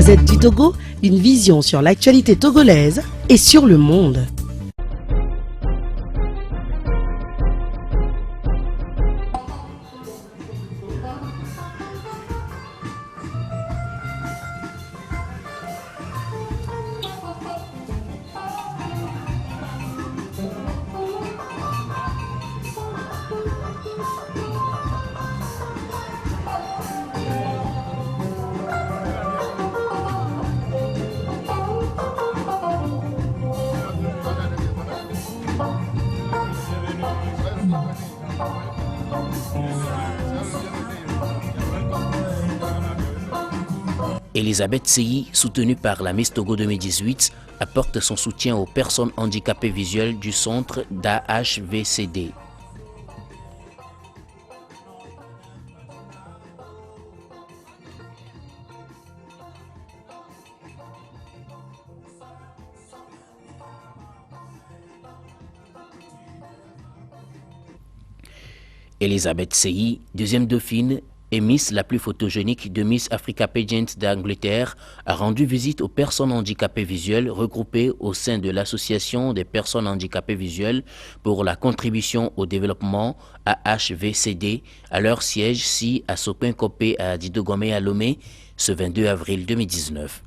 Gazette du Togo, une vision sur l'actualité togolaise et sur le monde. Elisabeth Seyi, soutenue par la Miss Togo 2018, apporte son soutien aux personnes handicapées visuelles du centre d'AHVCD. Elisabeth Seyi, deuxième dauphine et Miss la plus photogénique de Miss Africa Pageant d'Angleterre, a rendu visite aux personnes handicapées visuelles regroupées au sein de l'Association des personnes handicapées visuelles pour la contribution au développement AHVCD à leur siège ci à Sopin-Kopé à Didogomé à Lomé ce 22 avril 2019.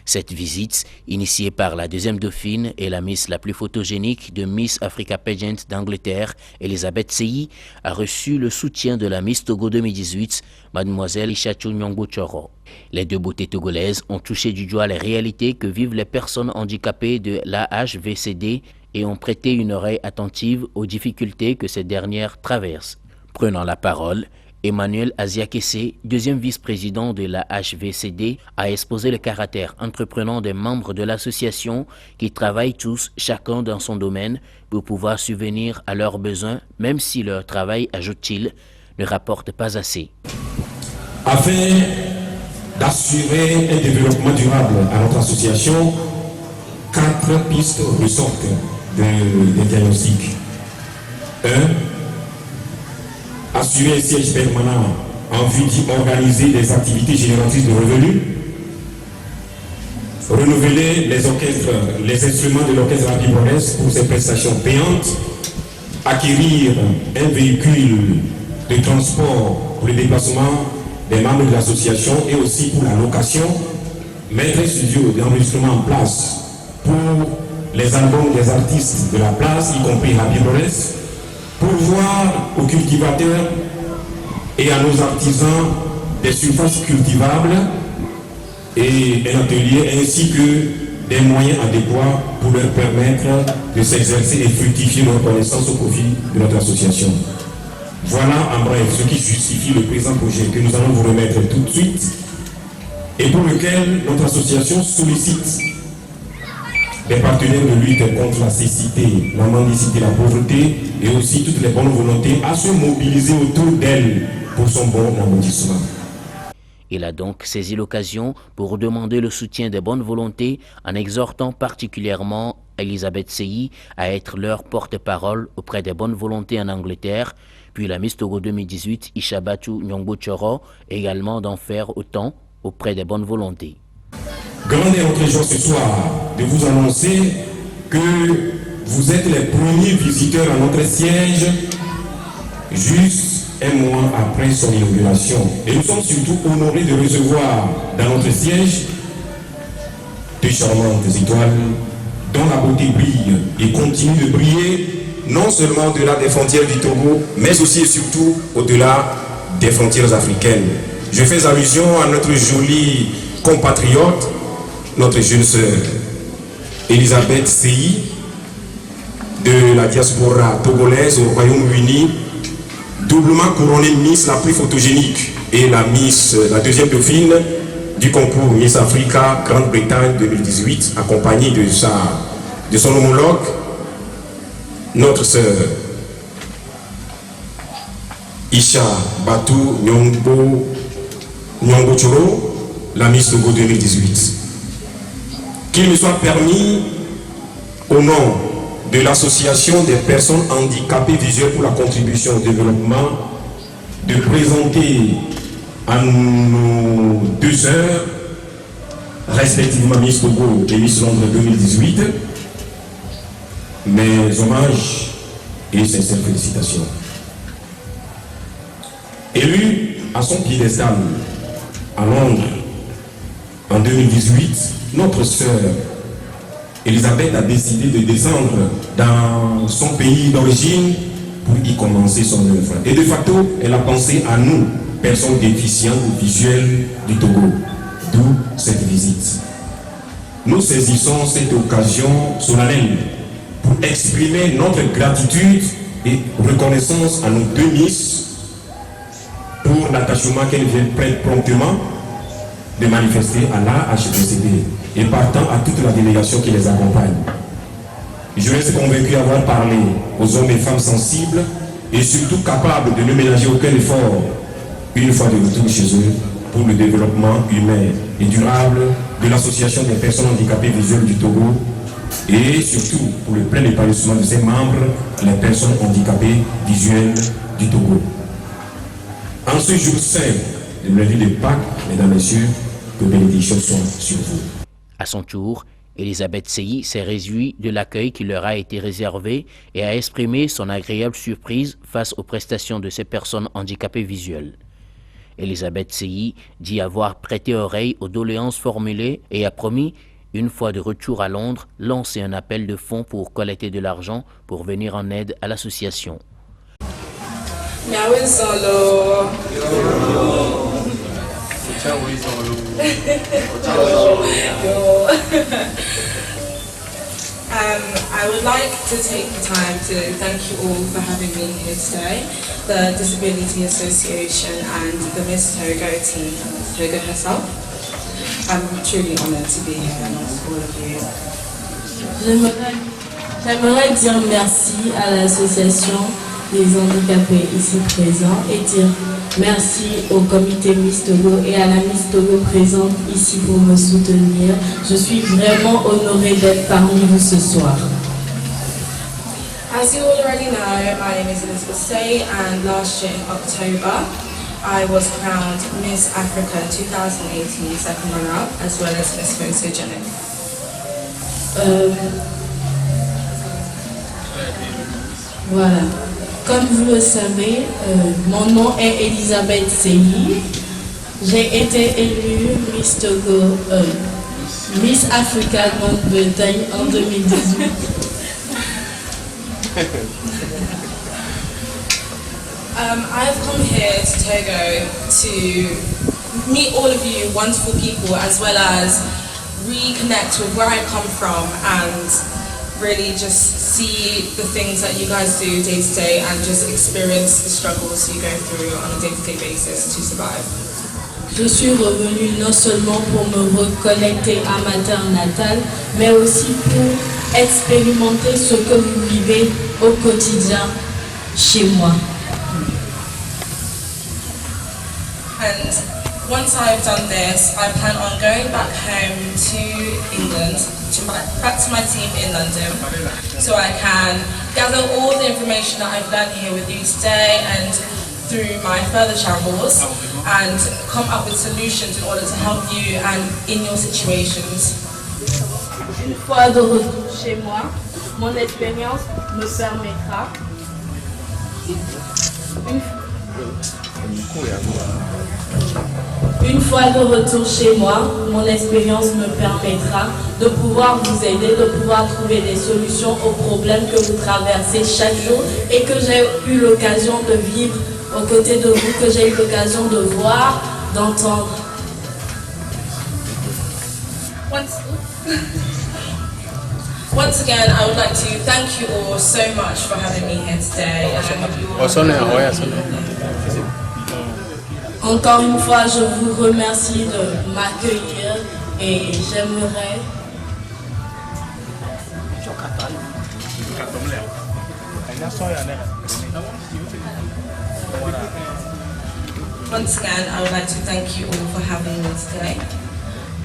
Cette visite, initiée par la deuxième dauphine et la Miss la plus photogénique de Miss Africa Pageant d'Angleterre, Elisabeth Seyi, a reçu le soutien de la Miss Togo 2018, Mademoiselle Ishatou Nyongbo Choro. Les deux beautés togolaises ont touché du doigt les réalités que vivent les personnes handicapées de l'AHVCD et ont prêté une oreille attentive aux difficultés que ces dernières traversent. Prenant la parole, Emmanuel Aziakese, deuxième vice-président de la HVCD, a exposé le caractère entreprenant des membres de l'association qui travaillent tous, chacun dans son domaine, pour pouvoir subvenir à leurs besoins, même si leur travail, ajoute-t-il, ne rapporte pas assez. Afin d'assurer un développement durable à notre association, 4 pistes ressortent des diagnostics. 1. Assurer un siège permanent en vue d'organiser des activités génératrices de revenus, renouveler les orchestres, les instruments de l'orchestre Abibores pour ses prestations payantes, acquérir un véhicule de transport pour le déplacement des membres de l'association et aussi pour la location, mettre un studio d'enregistrement en place pour les albums des artistes de la place, y compris Abibores, pourvoir aux cultivateurs et à nos artisans des surfaces cultivables et un atelier ainsi que des moyens adéquats pour leur permettre de s'exercer et fructifier leur connaissance au profit de notre association. Voilà en bref ce qui justifie le présent projet que nous allons vous remettre tout de suite et pour lequel notre association sollicite les partenaires de lutte contre la cécité, la mendicité, la pauvreté et aussi toutes les bonnes volontés à se mobiliser autour d'elle pour son bon aboutissement. Il a donc saisi l'occasion pour demander le soutien des bonnes volontés en exhortant particulièrement Elisabeth Seyi à être leur porte-parole auprès des bonnes volontés en Angleterre, puis la Miss Togo 2018 Ishatou Nyongbo Choro également d'en faire autant auprès des bonnes volontés. Grande est notre joie ce soir de vous annoncer que vous êtes les premiers visiteurs à notre siège juste un mois après son inauguration. Et nous sommes surtout honorés de recevoir dans notre siège deux charmantes étoiles dont la beauté brille et continue de briller non seulement au-delà des frontières du Togo, mais aussi et surtout au-delà des frontières africaines. Je fais allusion à notre jolie compatriote, notre jeune sœur, Elisabeth Seyi de la diaspora togolaise au Royaume-Uni, doublement couronnée Miss la plus photogénique et la deuxième dauphine du concours Miss Africa Grande-Bretagne 2018, accompagnée de son homologue, notre sœur Isha Batou Nyongo Choro, la Miss Togo 2018. Qu'il me soit permis, au nom de l'Association des personnes handicapées visuelles pour la contribution au développement, de présenter à nos deux sœurs, respectivement Miss Togo et Miss Londres 2018, mes hommages et sincères félicitations. Élue à son piédestal à Londres en 2018, notre sœur Elisabeth a décidé de descendre dans son pays d'origine pour y commencer son œuvre. Et de facto, elle a pensé à nous, personnes déficientes visuelles du Togo, d'où cette visite. Nous saisissons cette occasion solennelle pour exprimer notre gratitude et reconnaissance à nos deux Miss pour l'attachement qu'elles viennent promptement de manifester à la HBCD et partant à toute la délégation qui les accompagne. Je reste convaincu d'avoir parlé aux hommes et femmes sensibles et surtout capables de ne ménager aucun effort une fois de retour chez eux pour le développement humain et durable de l'Association des personnes handicapées visuelles du Togo et surtout pour le plein épanouissement de ses membres, les personnes handicapées visuelles du Togo. En ce jour saint de la vie de Pâques, mesdames et messieurs, que bénédictions soient sur vous. À son tour, Elisabeth Seyi s'est réjouie de l'accueil qui leur a été réservé et a exprimé son agréable surprise face aux prestations de ces personnes handicapées visuelles. Elisabeth Seyi dit avoir prêté oreille aux doléances formulées et a promis, une fois de retour à Londres, lancer un appel de fonds pour collecter de l'argent pour venir en aide à l'association. I would like to take the time to thank you all for having me here today, the Disability Association and the Miss Togo team, Togo herself. I'm truly honoured to be here amongst all of you. J'aimerais dire merci à l'association des handicapés ici présents et dire merci au comité Miss Togo et à la Miss Togo présente ici pour me soutenir. Je suis vraiment honorée d'être parmi vous ce soir. As you all already know, my name is Elizabeth Seyi, and last year in October I was crowned Miss Africa 2018 second runner-up as well as Miss Photogenic. Voilà. Comme vous le savez, mon nom est Elisabeth Seyi. J'ai été élue Miss Togo, Miss Africa Grande-Bretagne en 2018. I've come here to Togo to meet all of you wonderful people as well as reconnect with where I come from and really just see the things that you guys do day to day and just experience the struggles you go through on a day-to-day basis to survive. Je suis revenue non seulement pour me reconnecter à ma terre natale, mais aussi pour expérimenter ce que vous vivez au quotidien chez moi. And once I've done this, I plan on going back home to England, back to my team in London, so I can gather all the information that I've learned here with you today and through my further travels and come up with solutions in order to help you and in your situations. Une fois de retour chez moi, mon expérience me permettra Une fois de retour chez moi, mon expérience me permettra de pouvoir vous aider, de pouvoir trouver des solutions aux problèmes que vous traversez chaque jour et que j'ai eu l'occasion de vivre aux côtés de vous, que j'ai eu l'occasion de voir, d'entendre. Once again, I would like to thank you all so much for having me here today. Encore une fois, je vous remercie de m'accueillir et j'aimerais... Once again, I would like to thank you all for having me today,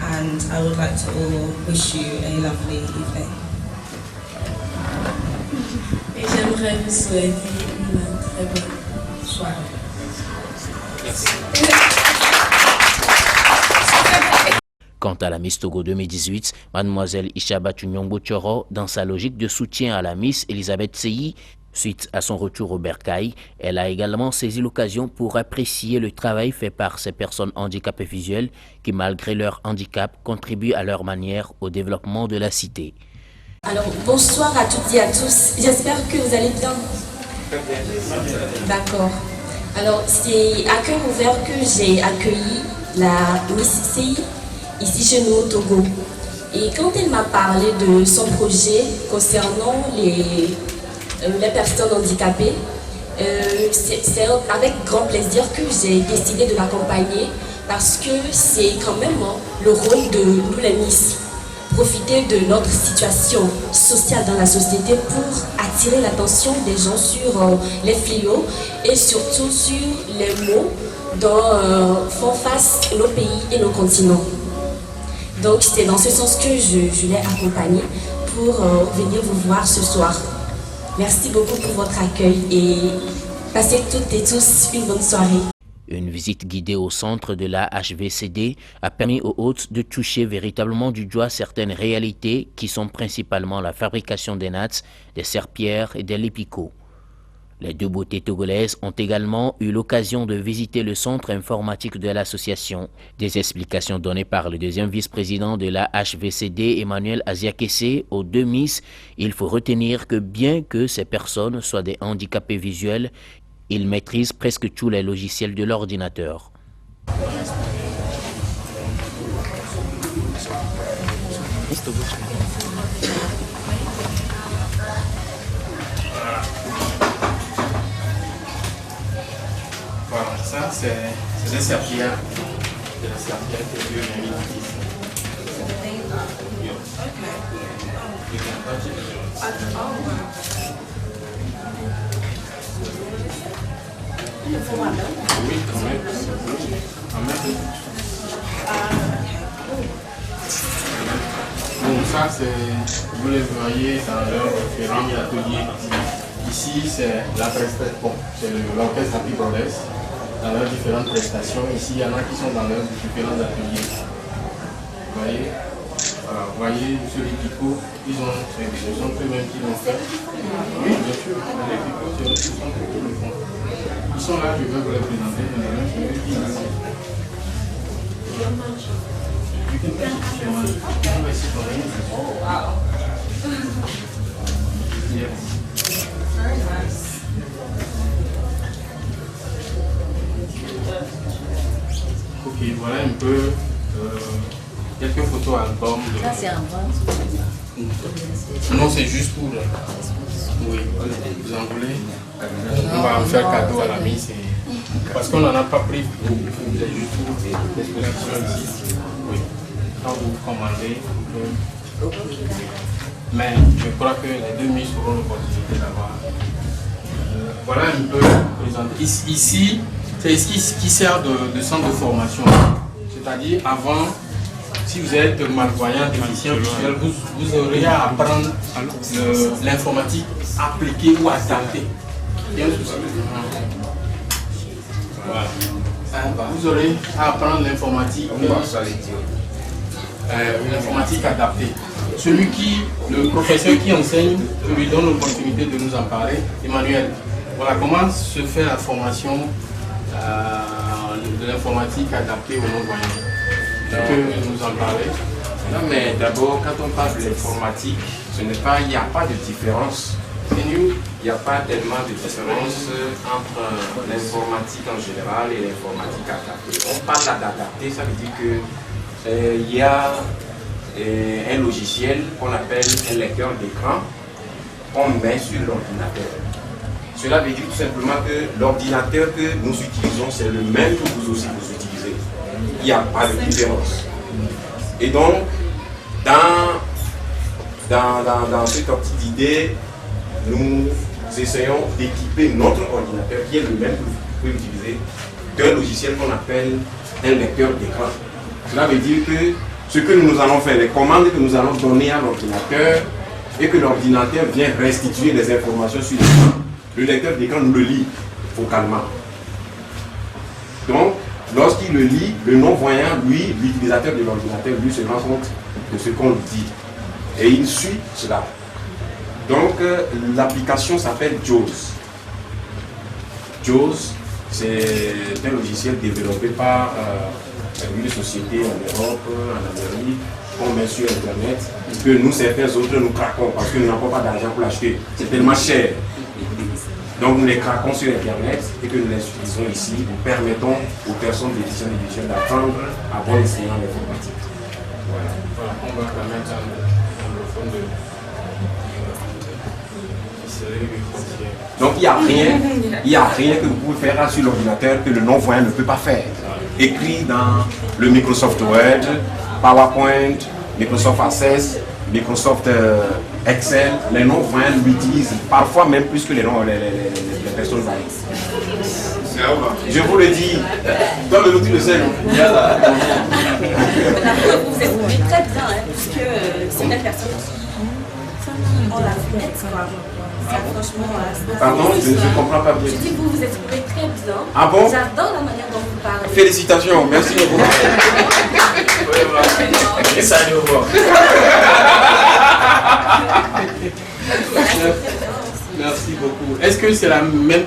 and I would like to all wish you a lovely evening. Et j'aimerais vous souhaiter une très bonne soirée. Quant à la Miss Togo 2018, mademoiselle Ishaba Tunyongo Choro, dans sa logique de soutien à la Miss Elisabeth Seyi, suite à son retour au bercail, elle a également saisi l'occasion pour apprécier le travail fait par ces personnes handicapées visuelles qui, malgré leur handicap, contribuent à leur manière au développement de la cité. Alors, bonsoir à toutes et à tous. J'espère que vous allez bien. D'accord. Alors, c'est à cœur ouvert que j'ai accueilli la Miss Seyi ici chez nous au Togo. Et quand elle m'a parlé de son projet concernant les personnes handicapées, c'est avec grand plaisir que j'ai décidé de l'accompagner parce que c'est quand même le rôle de nous les Miss. Profiter de notre situation sociale dans la société pour attirer l'attention des gens sur les fléaux et surtout sur les maux dont font face nos pays et nos continents. Donc c'est dans ce sens que je l'ai accompagné pour venir vous voir ce soir. Merci beaucoup pour votre accueil et passez toutes et tous une bonne soirée. Une visite guidée au centre de la HVCD a permis aux hôtes de toucher véritablement du doigt certaines réalités qui sont principalement la fabrication des nattes, des serpillères et des lépicots. Les deux beautés togolaises ont également eu l'occasion de visiter le centre informatique de l'association. Des explications données par le deuxième vice-président de la HVCD, Emmanuel Aziakese, aux deux Miss, il faut retenir que bien que ces personnes soient des handicapés visuels, ils maîtrisent presque tous les logiciels de l'ordinateur. Voilà, ça c'est des serpillères. C'est la serpillère que Dieu m'a mis ici. Oui, quand même. Donc ça, vous les voyez dans leurs différents ateliers. Ici, c'est la prestation, c'est l'orchestre Happy Brothers, dans leurs différentes prestations. Ici, il y en a qui sont dans leurs différents ateliers. Vous voyez, voilà, vous voyez, sur les picots, ils sont eux-mêmes qui l'ont fait. Oui, bien sûr, les picots, c'est eux qui le font. Ils sont là, je vais vous les présenter. Ok, voilà un peu quelques photos albums. Ça c'est un bon. Non, c'est juste pour. Oui, vous en voulez? On va en faire cadeau à la Miss. Parce qu'on n'en a pas pris beaucoup. Vous avez juste pour l'exposition ici. Oui. Quand vous commandez, mais je crois que les deux Miss auront l'opportunité d'avoir. Voilà un peu présenté. Ici, c'est ce qui sert de centre de formation. C'est-à-dire, avant, si vous êtes malvoyant, déficient visuel, vous aurez à apprendre l'informatique appliquée ou adaptée. Voilà. Vous aurez à apprendre l'informatique adaptée. Le professeur qui enseigne, je lui donne l'opportunité de nous en parler. Emmanuel, voilà comment se fait la formation de l'informatique adaptée aux non-voyants. Tu peux nous en parler? Non, mais d'abord, quand on parle de l'informatique, il n'y a pas de différence. Il n'y a pas tellement de différence entre l'informatique en général et l'informatique adaptée. On parle d'adapter, ça veut dire qu'il y a un logiciel qu'on appelle un lecteur d'écran qu'on met sur l'ordinateur. Cela veut dire tout simplement que l'ordinateur que nous utilisons, c'est le même que vous aussi vous utilisez. Il n'y a pas de différence. Et donc, dans cette optique d'idée, nous essayons d'équiper notre ordinateur, qui est le même que vous pouvez utiliser, d'un logiciel qu'on appelle un lecteur d'écran. Cela veut dire que ce que nous allons faire, les commandes que nous allons donner à l'ordinateur, et que l'ordinateur vient restituer les informations sur l'écran, le lecteur d'écran nous le lit vocalement. Donc, lorsqu'il le lit, le non-voyant, lui, l'utilisateur de l'ordinateur, lui se rend compte de ce qu'on dit. Et il suit cela. Donc, l'application s'appelle JAWS. JAWS, c'est un logiciel développé par une société en Europe, en Amérique, qu'on met sur Internet, que nous, certains autres, nous craquons parce que nous n'avons pas d'argent pour l'acheter. C'est tellement cher. Donc, nous les craquons sur Internet et que nous les utilisons ici. Nous permettons aux personnes d'édition d'apprendre à bon escient l'informatique. Voilà, on va permettre à l'anglophone de... Donc il n'y a rien que vous pouvez faire sur l'ordinateur que le non-voyant ne peut pas faire. Écrit dans le Microsoft Word, PowerPoint, Microsoft Access, Microsoft Excel, les non-voyants l'utilisent parfois même plus que les personnes voyantes. Je vous le dis, toi le tu le sais. Vous êtes très bien, hein, puisque certaines personnes ont la fenêtre, quoi. Ça, franchement, pardon, je ne comprends pas bien. Je dis que vous vous exprimez très bien. Ah bon? J'adore la manière dont vous parlez. Félicitations, merci beaucoup. Et ça, au revoir. Merci beaucoup. Est-ce que c'est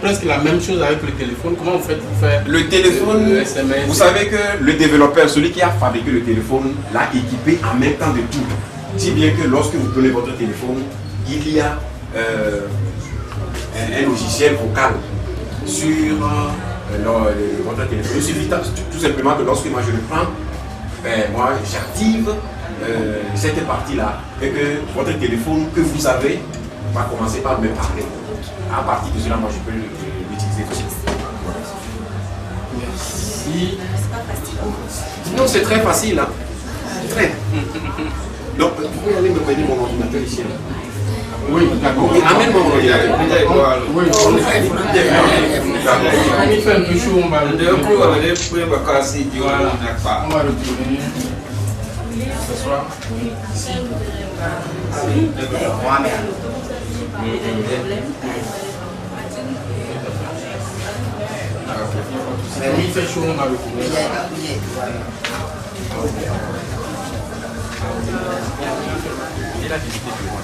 presque la même chose avec le téléphone? Comment vous faites pour faire le téléphone? Le SMS? Vous savez que le développeur, celui qui a fabriqué le téléphone, l'a équipé en même temps de tout. Si bien que lorsque vous prenez votre téléphone, il y a un logiciel vocal sur votre téléphone. Il suffit tout simplement que lorsque moi je le prends, moi j'active cette partie-là et que votre téléphone que vous avez va commencer par me parler. À partir de cela, moi je peux l'utiliser aussi. Merci. Non, c'est très facile. Hein. Très. Donc, vous pouvez aller me prendre mon ordinateur ici. Oui, d'accord. Amène mon ordinateur. Oui, on fait un peu chaud, on va retourner. On va retourner. Ce soir. Ici. Oui, il fait chaud, on va retourner. Et la visite du roi.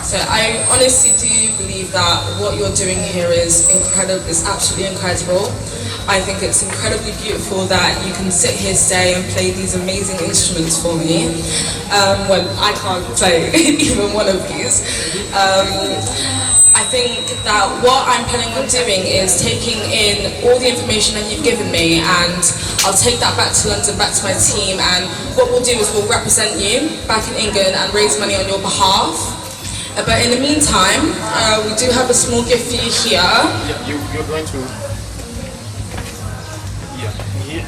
So I honestly do believe that what you're doing here is incredible, is absolutely incredible. I think it's incredibly beautiful that you can sit here today and play these amazing instruments for me when I can't play even one of these. I think that what I'm planning on doing is taking in all the information that you've given me, and I'll take that back to London, back to my team, and what we'll do is we'll represent you back in England and raise money on your behalf. But in the meantime, we do have a small gift for you here. Yeah, you're going to... Yeah, here.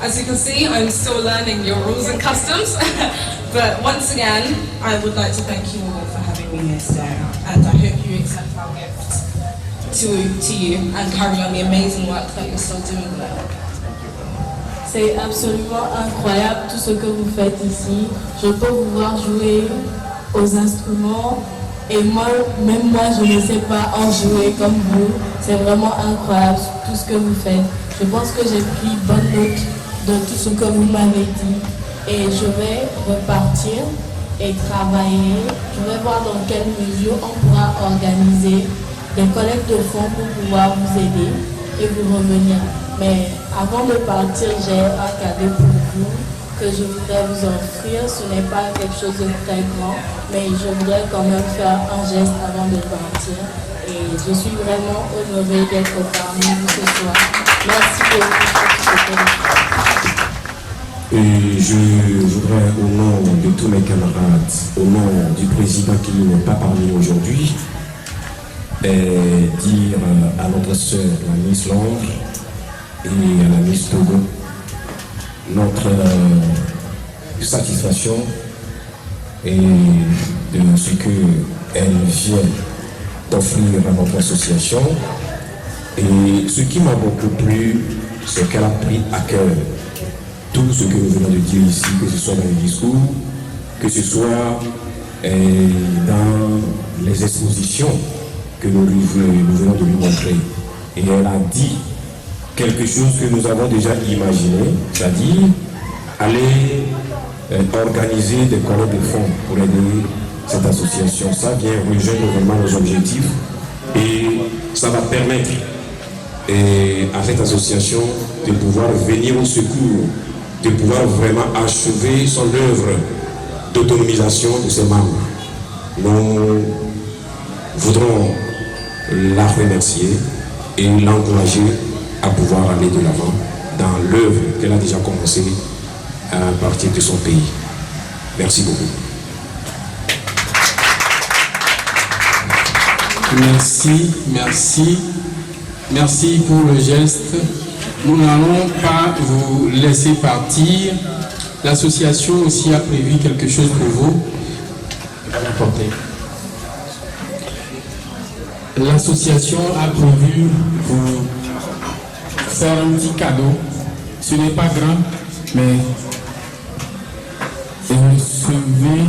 As you can see, I'm still learning your rules and customs. But once again, I would like to thank you all for having me here today. And I hope you accept our gift to you and carry on the amazing work that you're still doing there. C'est absolument incroyable tout ce que vous faites ici. Je peux vous voir jouer aux instruments et même moi, je ne sais pas en jouer comme vous. C'est vraiment incroyable tout ce que vous faites. Je pense que j'ai pris bonne note de tout ce que vous m'avez dit et je vais repartir et travailler. Je vais voir dans quelle mesure on pourra organiser des collectes de fonds pour pouvoir vous aider et vous revenir. Mais avant de partir, j'ai un cadeau pour vous que je voudrais vous offrir. Ce n'est pas quelque chose de très grand, mais je voudrais quand même faire un geste avant de partir. Et je suis vraiment honorée d'être parmi vous ce soir. Merci beaucoup pour tout ce que vous faites. Et je voudrais, au nom de tous mes camarades, au nom du président qui n'est pas parmi aujourd'hui, dire à notre sœur, la Miss Londres, et à la Miss Togo, notre satisfaction et de ce qu'elle vient d'offrir à notre association. Et ce qui m'a beaucoup plu, c'est qu'elle a pris à cœur tout ce que nous venons de dire ici, que ce soit dans les discours, que ce soit dans les expositions que nous venons de lui montrer. Et elle a dit quelque chose que nous avons déjà imaginé, c'est-à-dire aller organiser des collectes de fonds pour aider cette association. Ça vient rejoindre vraiment nos objectifs et ça va permettre à cette association de pouvoir venir au secours, de pouvoir vraiment achever son œuvre d'autonomisation de ses membres. Nous voudrons la remercier et l'encourager à pouvoir aller de l'avant dans l'œuvre qu'elle a déjà commencé à partir de son pays. Merci beaucoup. Merci pour le geste. Nous n'allons pas vous laisser partir. L'association aussi a prévu quelque chose pour vous. L'association a prévu vous faire un petit cadeau. Ce n'est pas grand, mais recevez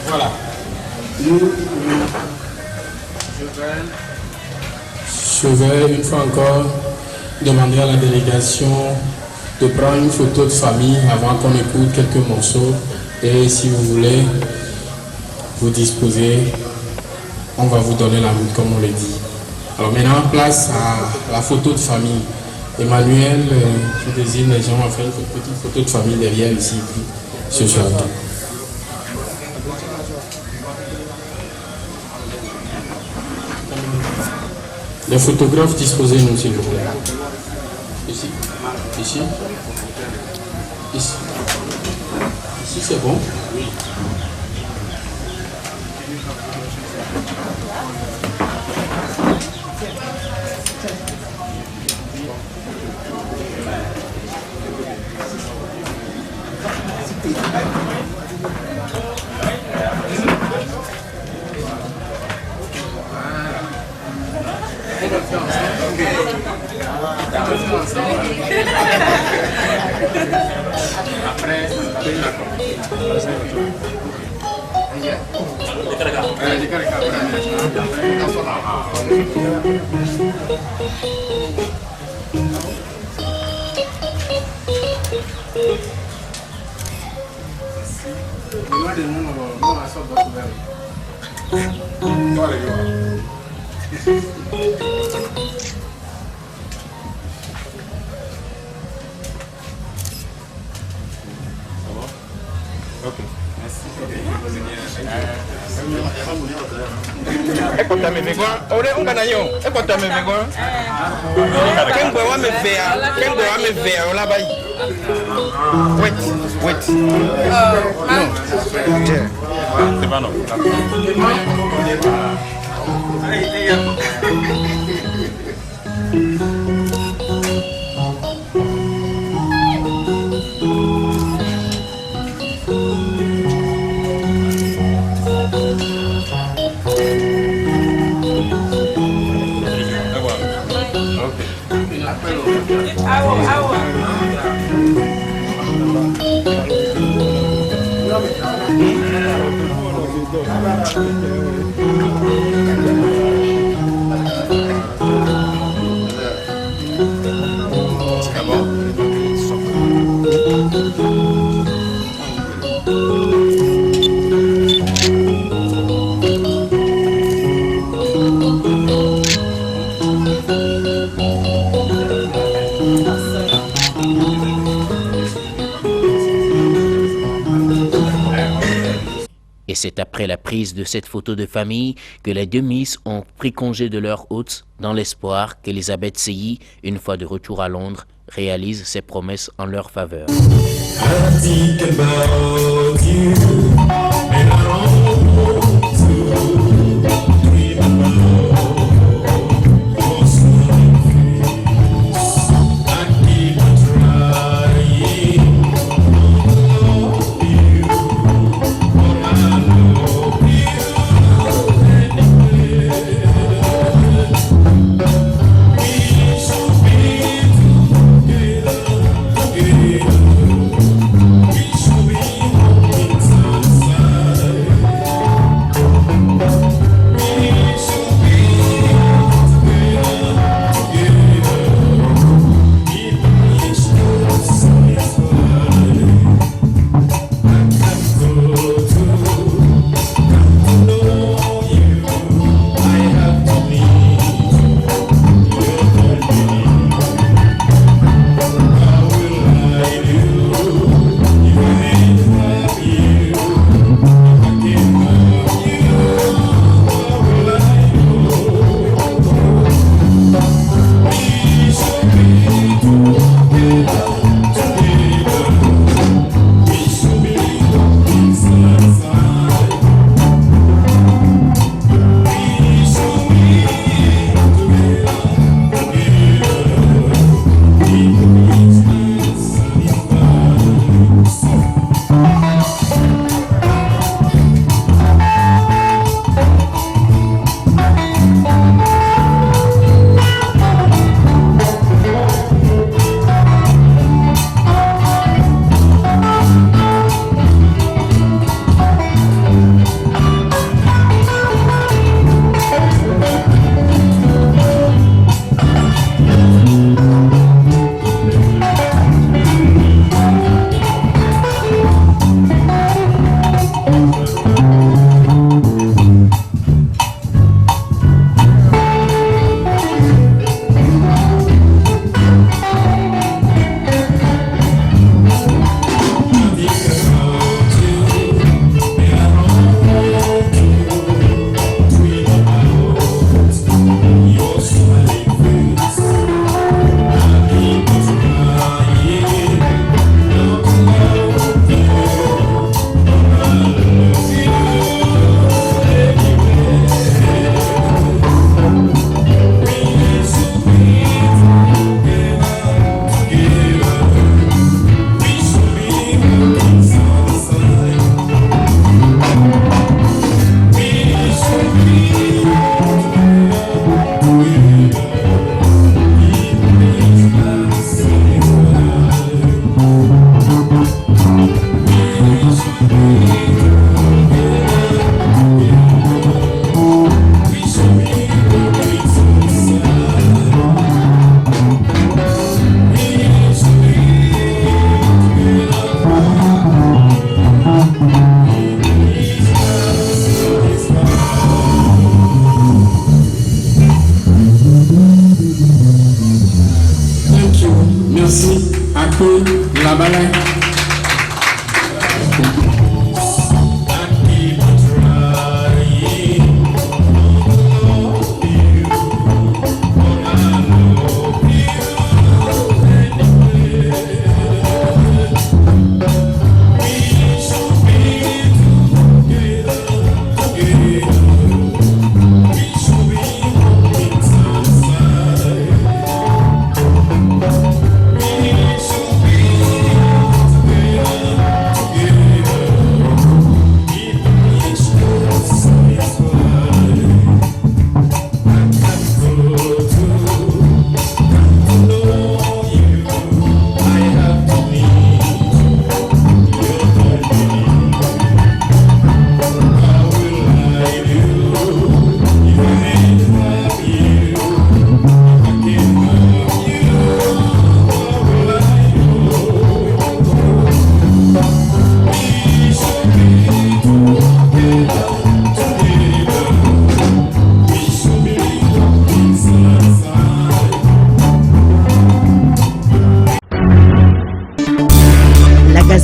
voilà. Je vais une fois encore demander à la délégation de prendre une photo de famille avant qu'on écoute quelques morceaux. Et si vous voulez vous disposer, on va vous donner la minute comme on l'a dit. Alors maintenant, place à la photo de famille. Emmanuel, je désigne les gens à faire une petite photo de famille derrière ici, ce soir. Les photographes, disposez-nous s'il vous plaît. Ici. Ici. Ici. Ici c'est bon? Oui. après, Écoutame vergonha, olha canhão, écoutame vergonha. Quem gosta me ver, olha vai. Wait. C'est pas non. Et c'est après la prise de cette photo de famille que les deux Miss ont pris congé de leur hôte dans l'espoir qu'Elisabeth Seyi, une fois de retour à Londres, réalise ses promesses en leur faveur.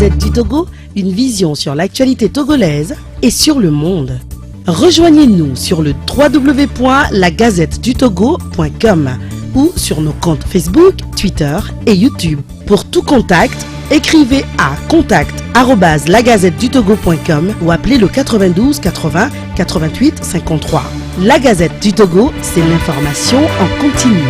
Gazette du Togo, une vision sur l'actualité togolaise et sur le monde. Rejoignez-nous sur le www.lagazettedutogo.com ou sur nos comptes Facebook, Twitter et YouTube. Pour tout contact, écrivez à contact@lagazettedutogo.com ou appelez le 92 80 88 53. La Gazette du Togo, c'est l'information en continu.